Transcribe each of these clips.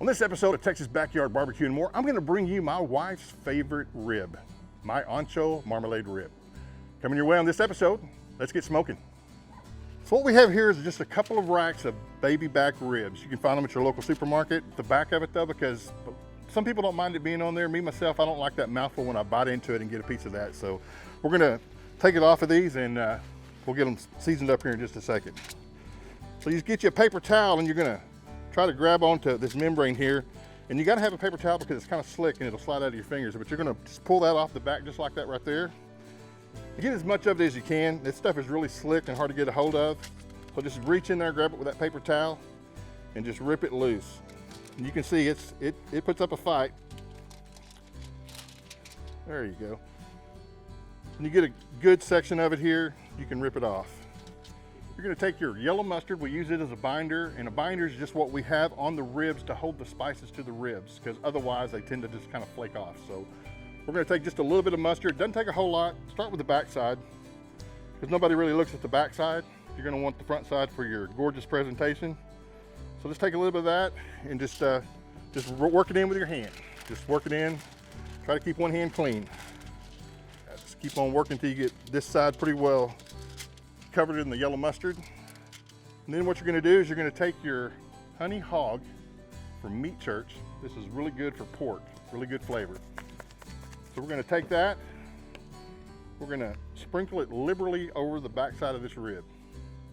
On this episode of Texas Backyard BBQ and more, I'm going to bring you my wife's favorite rib, my Ancho Marmalade rib. Coming your way on this episode, let's get smoking. So what we have here is just a couple of racks of baby back ribs. You can find them at your local supermarket. The back of it though, because some people don't mind it being on there. Me, myself, I don't like that mouthful when I bite into it and get a piece of that. So we're going to take it off of these and we'll get them seasoned up here in just a second. So you just get you a paper towel and you're going to try to grab onto this membrane here, and you got to have a paper towel because it's kind of slick and it'll slide out of your fingers, but you're going to just pull that off the back just like that right there. You get as much of it as you can. This stuff is really slick and hard to get a hold of, so just reach in there, grab it with that paper towel and just rip it loose. And you can see it puts up a fight. There you go. When you get a good section of it here, you can rip it off. You're going to take your yellow mustard. We use it as a binder, and a binder is just what we have on the ribs to hold the spices to the ribs, because otherwise they tend to just kind of flake off. So we're going to take just a little bit of mustard. Doesn't take a whole lot. Start with the back side, because nobody really looks at the back side. You're going to want the front side for your gorgeous presentation. So just take a little bit of that and just work it in with your hand. Just work it in. Try to keep one hand clean. Just keep on working until you get this side pretty well covered in the yellow mustard. And then what you're going to do is you're going to take your honey hog from Meat Church. This is really good for pork, really good flavor. So we're going to take that, we're going to sprinkle it liberally over the back side of this rib.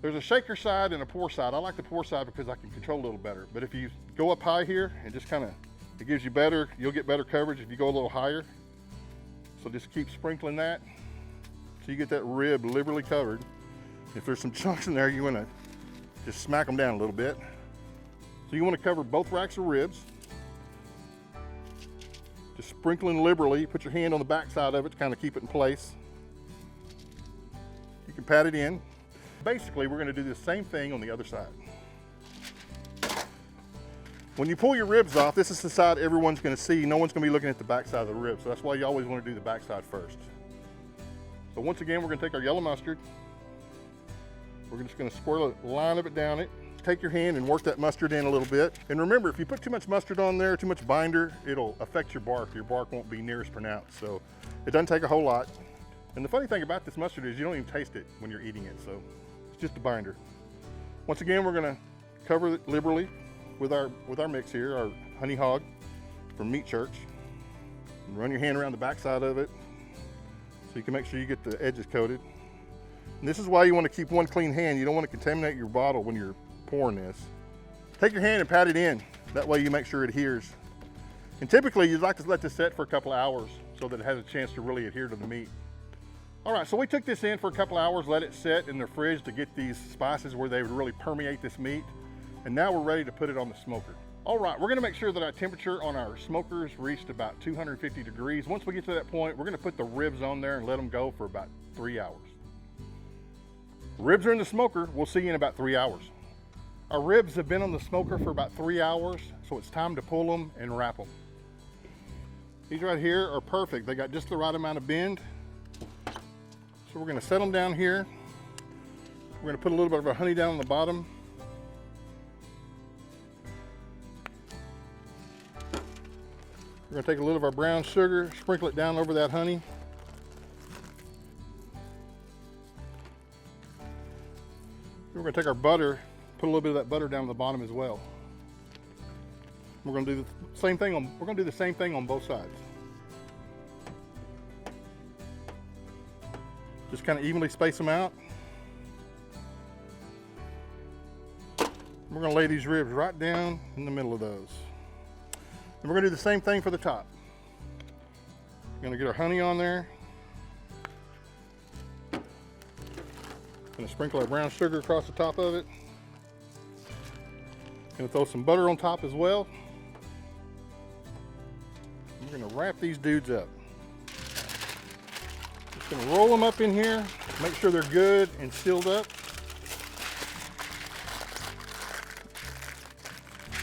There's a shaker side and a pour side. I like the pour side because I can control a little better, but if you go up high here and just kind of, it gives you better, you'll get better coverage if you go a little higher. So just keep sprinkling that so you get that rib liberally covered. If there's some chunks in there, you want to just smack them down a little bit. So you want to cover both racks of ribs. Just sprinkling liberally. Put your hand on the back side of it to kind of keep it in place. You can pat it in. Basically, we're going to do the same thing on the other side. When you pull your ribs off, this is the side everyone's going to see. No one's going to be looking at the back side of the rib. So that's why you always want to do the back side first. So once again, we're going to take our yellow mustard. We're just going to swirl a line of it down it. Take your hand and work that mustard in a little bit. And remember, if you put too much mustard on there, too much binder, it'll affect your bark. Your bark won't be near as pronounced. So it doesn't take a whole lot. And the funny thing about this mustard is you don't even taste it when you're eating it. So it's just a binder. Once again, we're going to cover it liberally with our mix here, our honey hog from Meat Church. And run your hand around the back side of it so you can make sure you get the edges coated. And this is why you want to keep one clean hand. You don't want to contaminate your bottle when you're pouring this. Take your hand and pat it in. That way you make sure it adheres. And typically you'd like to let this set for a couple of hours so that it has a chance to really adhere to the meat. All right, so we took this in for a couple of hours, let it set in the fridge to get these spices where they would really permeate this meat. And now we're ready to put it on the smoker. All right, we're gonna make sure that our temperature on our smokers reached about 250 degrees. Once we get to that point, we're gonna put the ribs on there and let them go for about 3 hours. Ribs are in the smoker. We'll see you in about 3 hours. Our ribs have been on the smoker for about 3 hours, so it's time to pull them and wrap them. These right here are perfect. They got just the right amount of bend. So we're going to set them down here. We're going to put a little bit of our honey down on the bottom. We're going to take a little of our brown sugar, sprinkle it down over that honey. We're going to take our butter, put a little bit of that butter down at the bottom as well. We're going to do the same thing on both sides. Just kind of evenly space them out. We're going to lay these ribs right down in the middle of those. And we're going to do the same thing for the top. We're going to get our honey on there. Going to sprinkle our brown sugar across the top of it. Going to throw some butter on top as well. We're going to wrap these dudes up. Just going to roll them up in here, make sure they're good and sealed up.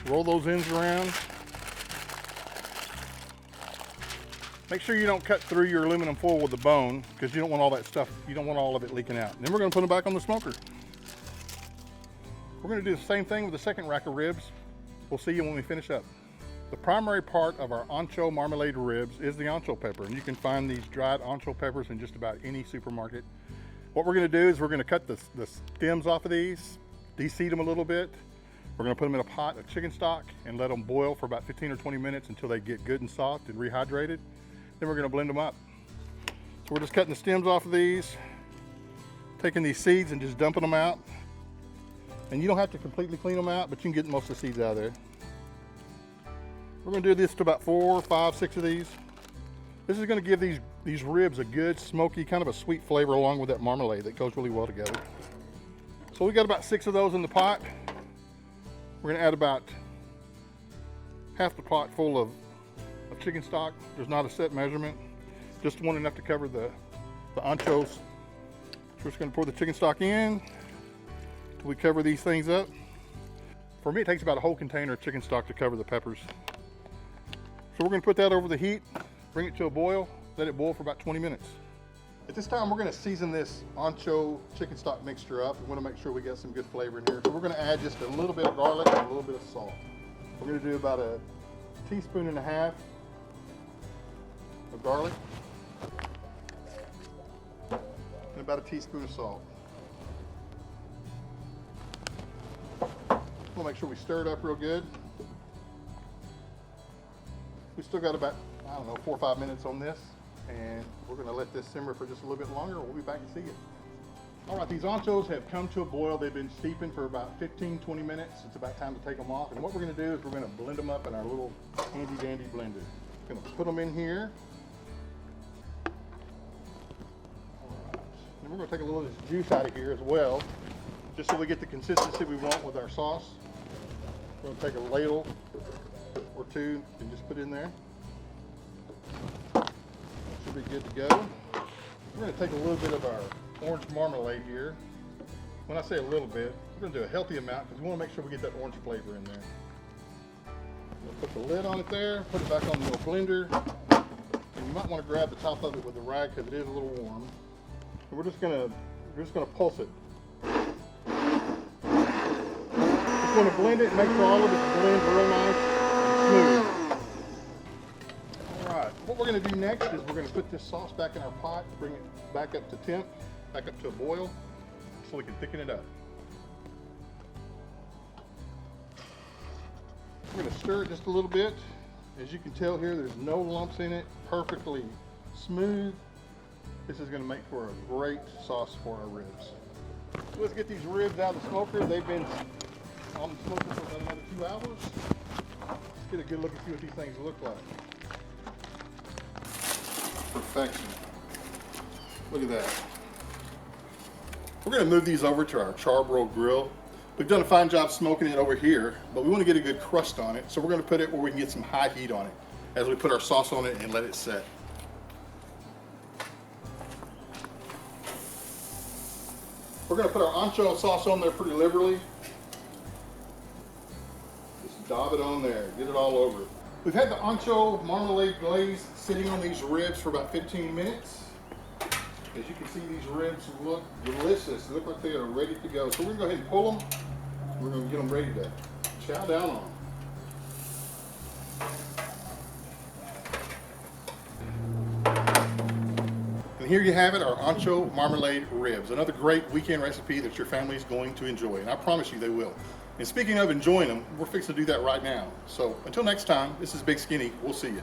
Roll those ends around. Make sure you don't cut through your aluminum foil with the bone, because you don't want all that stuff, you don't want all of it leaking out. And then we're going to put them back on the smoker. We're going to do the same thing with the second rack of ribs. We'll see you when we finish up. The primary part of our ancho marmalade ribs is the ancho pepper, and you can find these dried ancho peppers in just about any supermarket. What we're going to do is we're going to cut the stems off of these, de-seed them a little bit. We're going to put them in a pot of chicken stock and let them boil for about 15 or 20 minutes until they get good and soft and rehydrated. Then we're going to blend them up. So we're just cutting the stems off of these, taking these seeds and just dumping them out. And you don't have to completely clean them out, but you can get most of the seeds out of there. We're going to do this to about 4, 5, 6 of these. This is going to give these ribs a good smoky, kind of a sweet flavor along with that marmalade that goes really well together. So we got about 6 of those in the pot. We're going to add about half the pot full of chicken stock. There's not a set measurement, just one enough to cover the anchos. So we're just going to pour the chicken stock in till we cover these things up. For me, it takes about a whole container of chicken stock to cover the peppers. So we're going to put that over the heat, bring it to a boil, let it boil for about 20 minutes. At this time, we're going to season this ancho chicken stock mixture up. We want to make sure we got some good flavor in here. So we're going to add just a little bit of garlic and a little bit of salt. We're going to do about a teaspoon and a half of garlic and about a teaspoon of salt. We'll make sure we stir it up real good. We still got about, I don't know, 4 or 5 minutes on this, and we're going to let this simmer for just a little bit longer. We'll be back to see it. All right, these anchos have come to a boil. They've been steeping for about 15, 20 minutes. It's about time to take them off. And what we're going to do is we're going to blend them up in our little handy dandy blender. Going to put them in here. All right. And we're going to take a little of this juice out of here as well, just so we get the consistency we want with our sauce. We're going to take a ladle or two and just put it in there. Should be good to go. We're going to take a little bit of our orange marmalade here. When I say a little bit, we're going to do a healthy amount because we want to make sure we get that orange flavor in there. We'll put the lid on it there, put it back on the little blender, and you might want to grab the top of it with a rag because it is a little warm. And we're just going to pulse it. Just want to blend it and make sure all of it blends real nice and smooth. Alright, what we're going to do next is we're going to put this sauce back in our pot, bring it back up to temp, back up to a boil, so we can thicken it up. We're going to stir it just a little bit. As you can tell here, there's no lumps in it, perfectly smooth. This is going to make for a great sauce for our ribs. So let's get these ribs out of the smoker. They've been on the smoker for about another 2 hours. Let's get a good look and see what these things look like. Perfection. Look at that. We're going to move these over to our charbroil grill. We've done a fine job smoking it over here, but we want to get a good crust on it, so we're going to put it where we can get some high heat on it as we put our sauce on it and let it set. We're going to put our ancho sauce on there pretty liberally. Just daub it on there, get it all over. We've had the ancho marmalade glaze sitting on these ribs for about 15 minutes. As you can see, these ribs look delicious. They look like they are ready to go. So we're going to go ahead and pull them. We're going to get them ready to chow down on them. And here you have it, our ancho marmalade ribs. Another great weekend recipe that your family is going to enjoy. And I promise you they will. And speaking of enjoying them, we're fixing to do that right now. So until next time, this is Big Skinny. We'll see you.